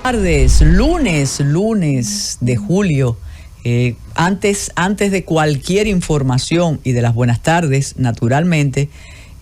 Tardes, lunes de julio. Antes de cualquier información y de las buenas tardes, naturalmente,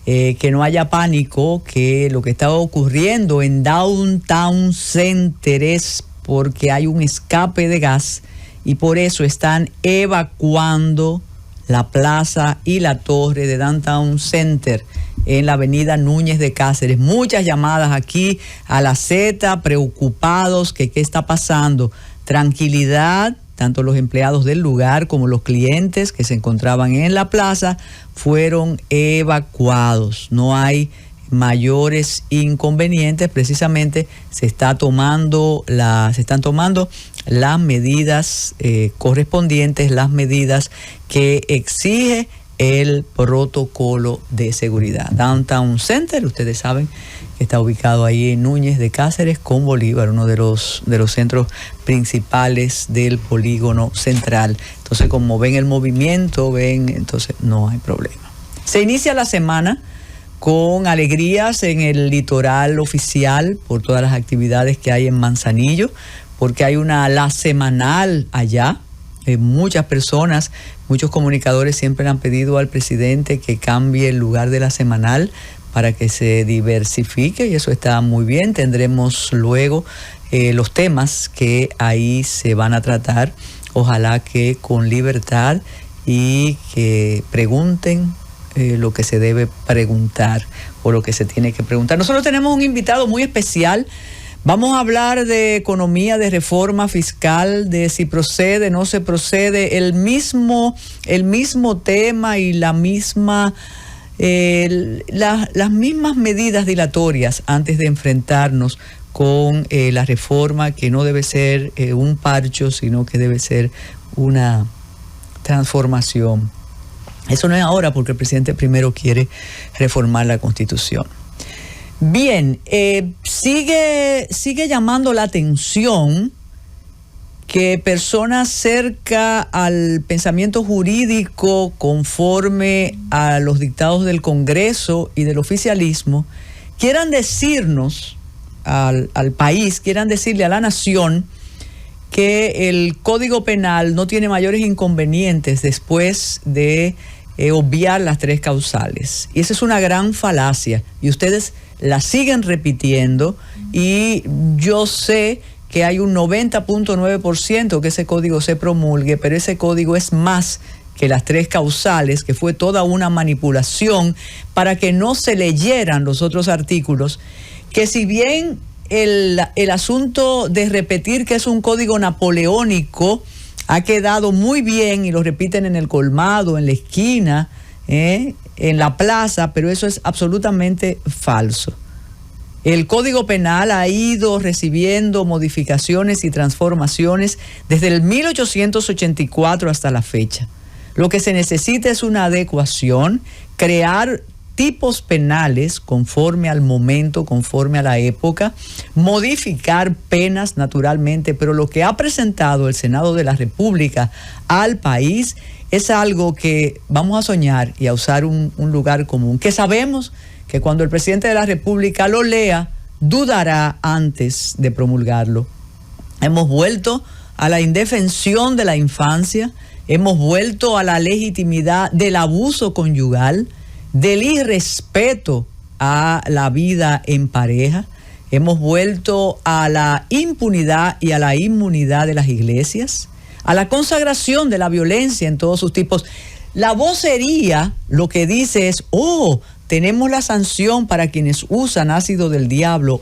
que no haya pánico, que lo que está ocurriendo en Downtown Center es porque hay un escape de gas y por eso están evacuando la plaza y la torre de Downtown Center en la avenida Núñez de Cáceres. Muchas llamadas aquí a la Z, preocupados que qué está pasando. Tranquilidad, tanto los empleados del lugar como los clientes que se encontraban en la plaza fueron evacuados. No hay mayores inconvenientes, precisamente se están tomando las medidas correspondientes, las medidas que exige el protocolo de seguridad. Downtown Center, ustedes saben que está ubicado ahí en Núñez de Cáceres con Bolívar, uno de los centros principales del polígono central. Entonces, como ven el movimiento, entonces no hay problema. Se inicia la semana con alegrías en el litoral oficial por todas las actividades que hay en Manzanillo, porque hay la semanal allá. Muchas personas, muchos comunicadores siempre le han pedido al presidente que cambie el lugar de la semanal para que se diversifique y eso está muy bien. Tendremos luego los temas que ahí se van a tratar, ojalá que con libertad y que pregunten lo que se debe preguntar o lo que se tiene que preguntar. Nosotros tenemos un invitado muy especial. Vamos a hablar de economía, de reforma fiscal, de si procede, no se procede, el mismo tema y las mismas medidas dilatorias antes de enfrentarnos con la reforma, que no debe ser un parcho, sino que debe ser una transformación. Eso no es ahora porque el presidente primero quiere reformar la Constitución. Bien, sigue llamando la atención que personas cerca al pensamiento jurídico conforme a los dictados del Congreso y del oficialismo quieran decirnos al país, quieran decirle a la nación que el Código Penal no tiene mayores inconvenientes después de obviar las tres causales. Y esa es una gran falacia y ustedes la siguen repitiendo y yo sé que hay un 90.9% que ese código se promulgue, pero ese código es más que las tres causales, que fue toda una manipulación para que no se leyeran los otros artículos, que si bien el asunto de repetir que es un código napoleónico ha quedado muy bien y lo repiten en el colmado, en la esquina, en la plaza, pero eso es absolutamente falso. El Código Penal ha ido recibiendo modificaciones y transformaciones desde el 1884 hasta la fecha. Lo que se necesita es una adecuación, crear tipos penales conforme al momento, conforme a la época, modificar penas naturalmente, pero lo que ha presentado el Senado de la República al país es algo que vamos a soñar y a usar un lugar común, que sabemos que cuando el presidente de la República lo lea, dudará antes de promulgarlo. Hemos vuelto a la indefensión de la infancia, hemos vuelto a la legitimidad del abuso conyugal, del irrespeto a la vida en pareja, hemos vuelto a la impunidad y a la inmunidad de las iglesias, a la consagración de la violencia en todos sus tipos. La vocería lo que dice es, tenemos la sanción para quienes usan ácido del diablo.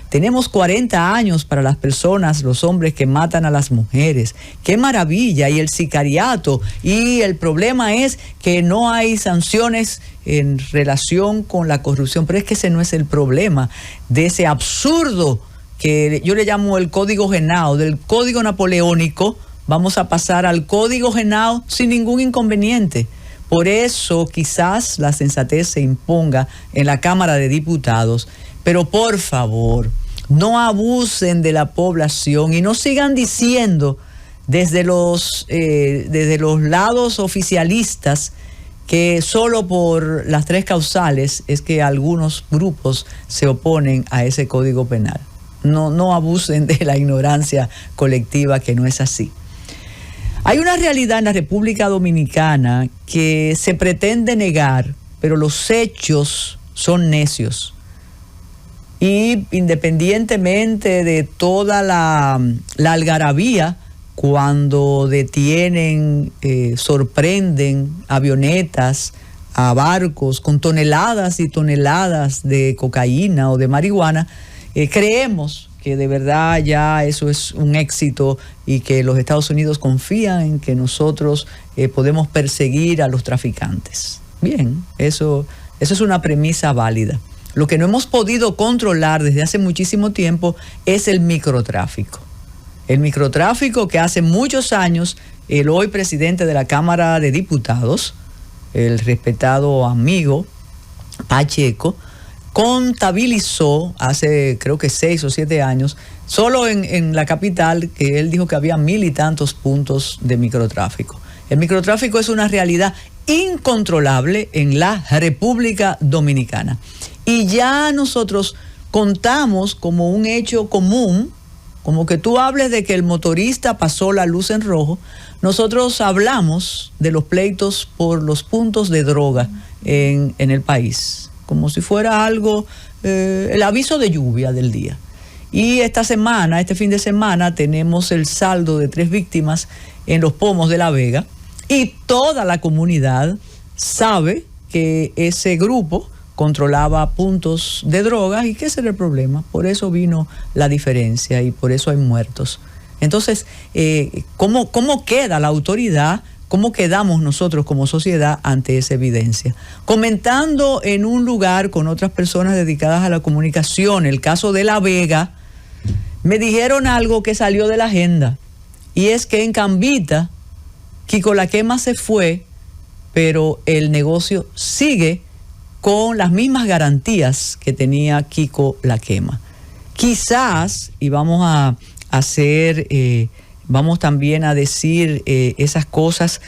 Tenemos 40 años para las personas, los hombres que matan a las mujeres. ¡Qué maravilla! Y el sicariato. Y el problema es que no hay sanciones en relación con la corrupción. Pero es que ese no es el problema de ese absurdo que yo le llamo el Código Genao, del Código Napoleónico. Vamos a pasar al Código Genao sin ningún inconveniente. Por eso quizás la sensatez se imponga en la Cámara de Diputados, pero por favor, no abusen de la población y no sigan diciendo desde los lados oficialistas que solo por las tres causales es que algunos grupos se oponen a ese Código Penal. No abusen de la ignorancia colectiva, que no es así. Hay una realidad en la República Dominicana que se pretende negar, pero los hechos son necios. Y independientemente de toda la algarabía, cuando detienen, sorprenden avionetas, a barcos con toneladas y toneladas de cocaína o de marihuana, creemos que de verdad ya eso es un éxito y que los Estados Unidos confían en que nosotros podemos perseguir a los traficantes. Bien, eso es una premisa válida. Lo que no hemos podido controlar desde hace muchísimo tiempo es el microtráfico. El microtráfico que hace muchos años el hoy presidente de la Cámara de Diputados, el respetado amigo Pacheco, contabilizó hace creo que 6 o 7 años, solo en la capital, que él dijo que había 1000 y tantos puntos de microtráfico. El microtráfico es una realidad incontrolable en la República Dominicana. Y ya nosotros contamos como un hecho común, como que tú hables de que el motorista pasó la luz en rojo. Nosotros hablamos de los pleitos por los puntos de droga en el país, como si fuera algo, el aviso de lluvia del día. Y este fin de semana, tenemos el saldo de 3 víctimas en Los Pomos de La Vega, y toda la comunidad sabe que ese grupo controlaba puntos de drogas y que ese era el problema. Por eso vino la diferencia y por eso hay muertos. Entonces, ¿cómo queda la autoridad? ¿Cómo quedamos nosotros como sociedad ante esa evidencia? Comentando en un lugar con otras personas dedicadas a la comunicación, el caso de La Vega, me dijeron algo que salió de la agenda, y es que en Cambita, Kiko La Quema se fue, pero el negocio sigue con las mismas garantías que tenía Kiko La Quema. Quizás, y vamos a hacer, vamos también a decir esas cosas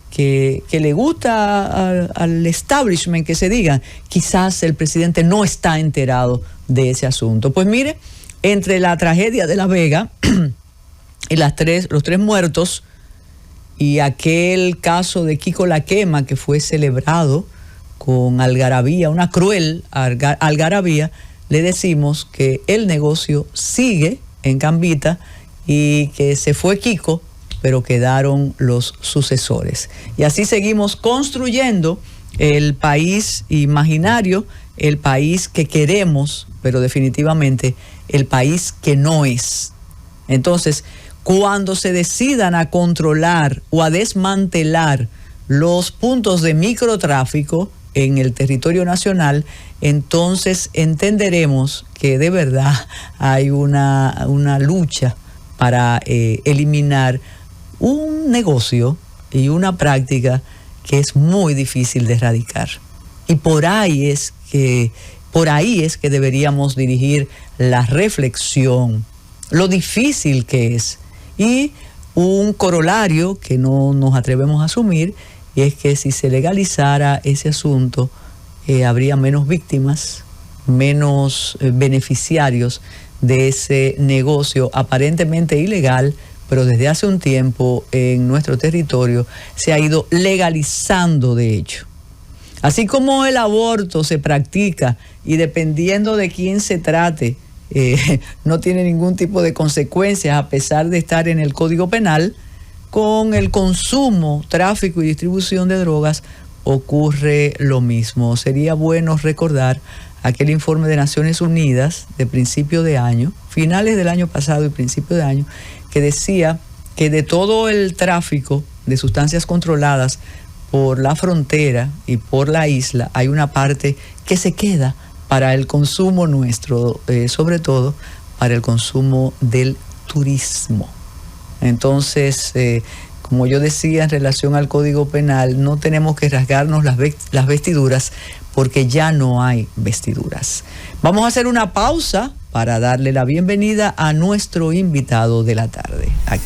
que le gusta al establishment que se digan, quizás el presidente no está enterado de ese asunto. Pues mire, entre la tragedia de La Vega y los 3 muertos y aquel caso de Kiko La Quema que fue celebrado con algarabía, una cruel algarabía, le decimos que el negocio sigue en Cambita y que se fue Kiko, pero quedaron los sucesores. Y así seguimos construyendo el país imaginario, el país que queremos, pero definitivamente el país que no es. Entonces, cuando se decidan a controlar o a desmantelar los puntos de microtráfico en el territorio nacional, entonces entenderemos que de verdad hay una lucha para eliminar un negocio y una práctica que es muy difícil de erradicar. Y por ahí es que deberíamos dirigir la reflexión, lo difícil que es. Y un corolario que no nos atrevemos a asumir, y es que si se legalizara ese asunto, habría menos víctimas, menos beneficiarios de ese negocio aparentemente ilegal, pero desde hace un tiempo en nuestro territorio se ha ido legalizando de hecho. Así como el aborto se practica y dependiendo de quién se trate, no tiene ningún tipo de consecuencias a pesar de estar en el Código Penal, con el consumo, tráfico y distribución de drogas ocurre lo mismo. Sería bueno recordar aquel informe de Naciones Unidas de principio de año, finales del año pasado y principio de año, que decía que de todo el tráfico de sustancias controladas por la frontera y por la isla, hay una parte que se queda para el consumo nuestro, sobre todo para el consumo del turismo. Entonces, como yo decía en relación al Código Penal, no tenemos que rasgarnos las vestiduras porque ya no hay vestiduras. Vamos a hacer una pausa para darle la bienvenida a nuestro invitado de la tarde. Aquí.